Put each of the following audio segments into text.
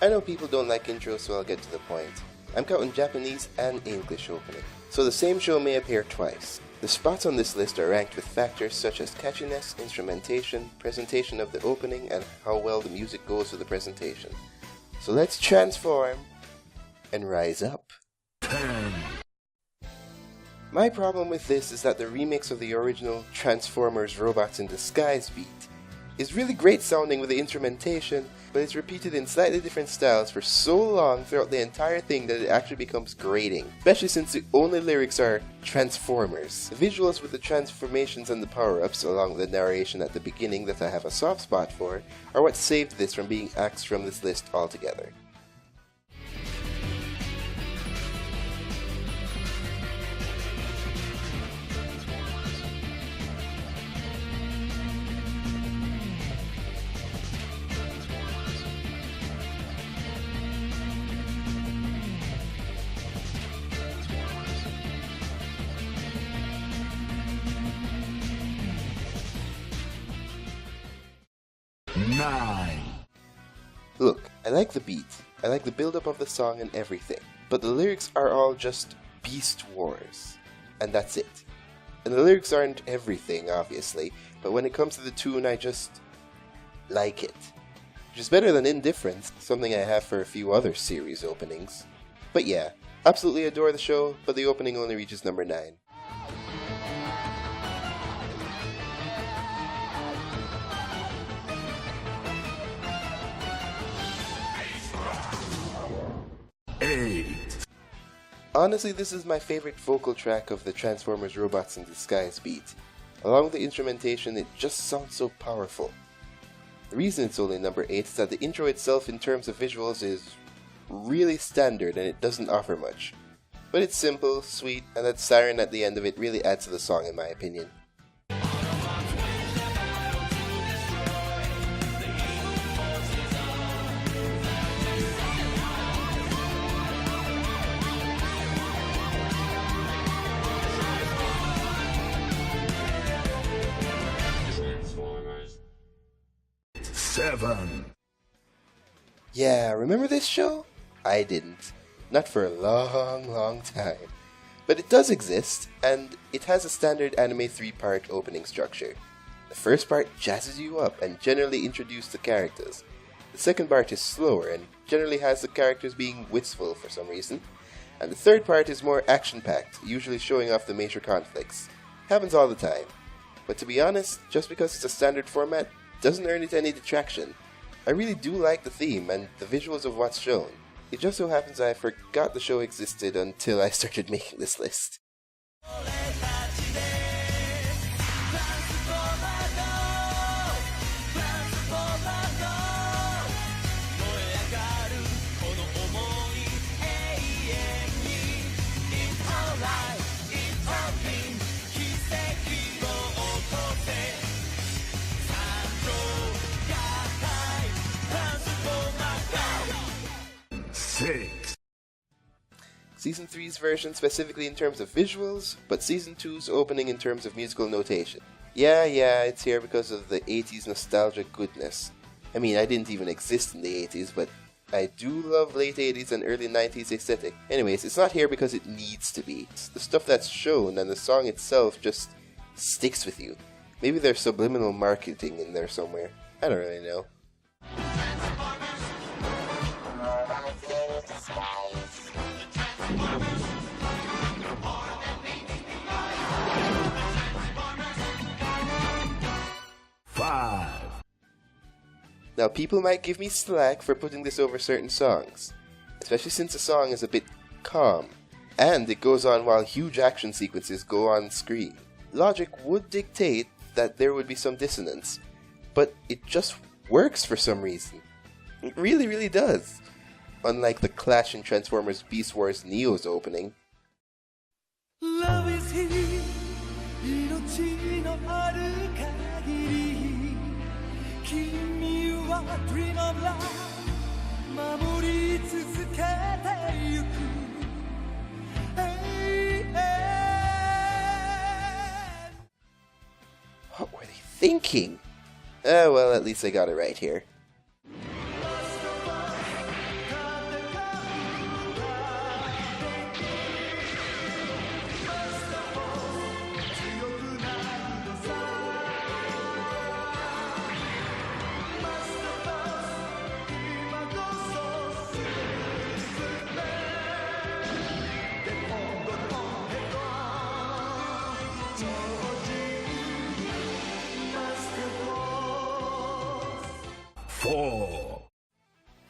I know people don't like intros, so I'll get to the point. I'm counting Japanese and English opening, so the same show may appear twice. The spots on this list are ranked with factors such as catchiness, instrumentation, presentation of the opening, and how well the music goes with the presentation. So let's transform and rise up. 10. My problem with this is that the remix of the original Transformers Robots in Disguise beat is really great sounding with the instrumentation, but it's repeated in slightly different styles for so long throughout the entire thing that it actually becomes grating, especially since the only lyrics are Transformers. The visuals with the transformations and the power-ups, along with the narration at the beginning that I have a soft spot for, are what saved this from being axed from this list altogether. Look, I like the beat, I like the build-up of the song and everything, but the lyrics are all just Beast Wars, and that's it. And the lyrics aren't everything, obviously, but when it comes to the tune, I just like it. Which is better than indifference, something I have for a few other series openings. But yeah, absolutely adore the show, but the opening only reaches number 9. Honestly, this is my favorite vocal track of the Transformers Robots in Disguise beat. Along with the instrumentation, it just sounds so powerful. The reason it's only number 8 is that the intro itself in terms of visuals is really standard and it doesn't offer much. But it's simple, sweet, and that siren at the end of it really adds to the song in my opinion. 7. Yeah, remember this show? I didn't. Not for a long time. But it does exist, and it has a standard anime 3-part opening structure. The first part jazzes you up and generally introduces the characters. The second part is slower and generally has the characters being wistful for some reason. And the third part is more action-packed, usually showing off the major conflicts. Happens all the time. But to be honest, just because it's a standard format, doesn't earn it any detraction. I really do like the theme and the visuals of what's shown. It just so happens I forgot the show existed until I started making this list. Season 3's version specifically in terms of visuals, but Season 2's opening in terms of musical notation. Yeah, it's here because of the 80s nostalgic goodness. I mean, I didn't even exist in the 80s, but I do love late 80s and early 90s aesthetic. Anyways, it's not here because it needs to be. It's the stuff that's shown and the song itself just sticks with you. Maybe there's subliminal marketing in there somewhere. I don't really know. Now, people might give me slack for putting this over certain songs, especially since the song is a bit calm, and it goes on while huge action sequences go on screen. Logic would dictate that there would be some dissonance, but it just works for some reason. It really does. Unlike the clash in Transformers Beast Wars Neo's opening. Love is here, 命のある限り君は Dream of Love 守り続けてゆく永遠 What were they thinking? Well, at least I got it right here.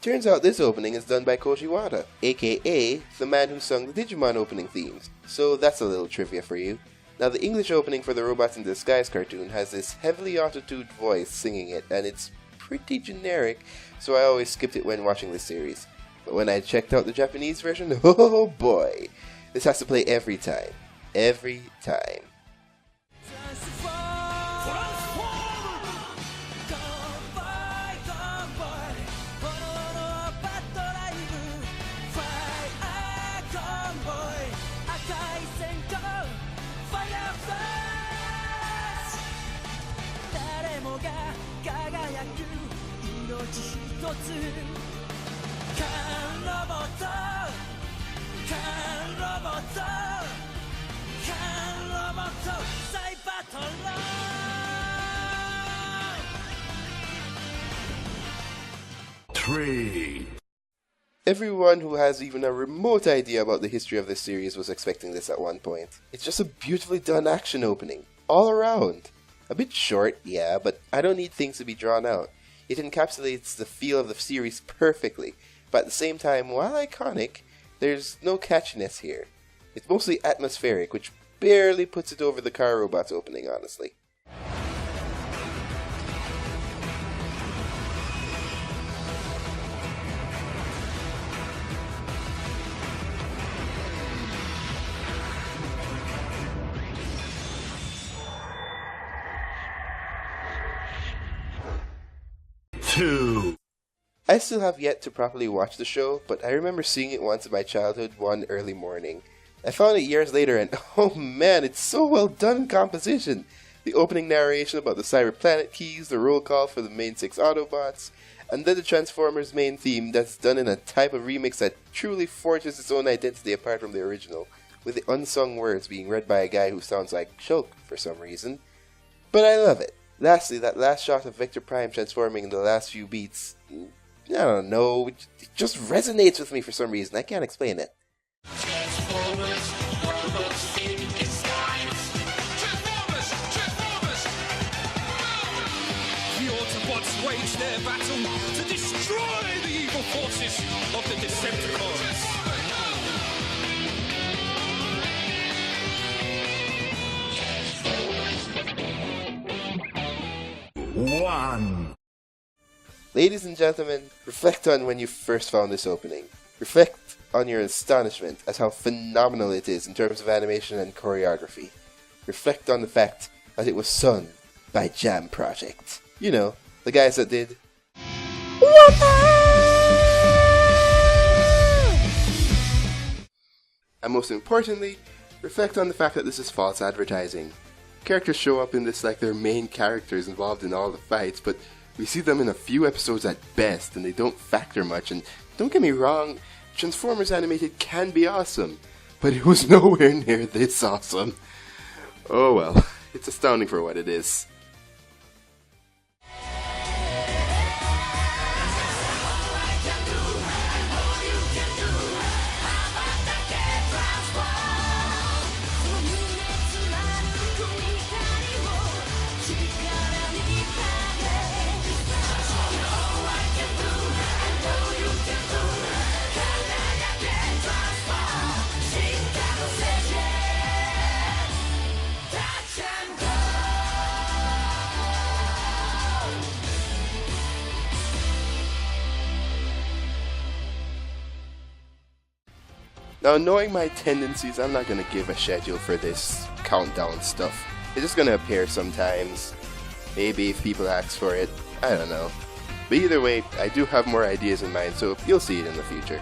Turns out this opening is done by Koji Wada, aka the man who sung the Digimon opening themes, so that's a little trivia for you. Now the English opening for the Robots in Disguise cartoon has this heavily auto-tuned voice singing it, and it's pretty generic, so I always skipped it when watching this series. But when I checked out the Japanese version, oh boy, this has to play every time. Every time. Everyone who has even a remote idea about the history of this series was expecting this at one point. It's just a beautifully done action opening, all around. A bit short, yeah, but I don't need things to be drawn out. It encapsulates the feel of the series perfectly, but at the same time, while iconic, there's no catchiness here. It's mostly atmospheric, which barely puts it over the Car Robots opening, honestly. I still have yet to properly watch the show, but I remember seeing it once in my childhood one early morning. I found it years later and oh man, it's so well done in composition. The opening narration about the Cyber Planet keys, the roll call for the main 6 Autobots, and then the Transformers main theme that's done in a type of remix that truly forges its own identity apart from the original, with the unsung words being read by a guy who sounds like Shulk for some reason. But I love it. Lastly, that last shot of Vector Prime transforming in the last few beats, I don't know, it just resonates with me for some reason. I can't explain it. Transformers, robots in disguise. Transformers! The Autobots wage their battle to destroy the evil forces of the Decepticons. One. Ladies and gentlemen, reflect on when you first found this opening. Reflect on your astonishment at how phenomenal it is in terms of animation and choreography. Reflect on the fact that it was sung by Jam Project. You know, the guys that did... And most importantly, reflect on the fact that this is false advertising. Characters show up in this like they're main characters involved in all the fights, but we see them in a few episodes at best, and they don't factor much. And don't get me wrong, Transformers Animated can be awesome, but it was nowhere near this awesome. Oh well, it's astounding for what it is. Now, knowing my tendencies, I'm not going to give a schedule for this countdown stuff. It's just going to appear sometimes. Maybe if people ask for it. I don't know. But either way, I do have more ideas in mind, so you'll see it in the future.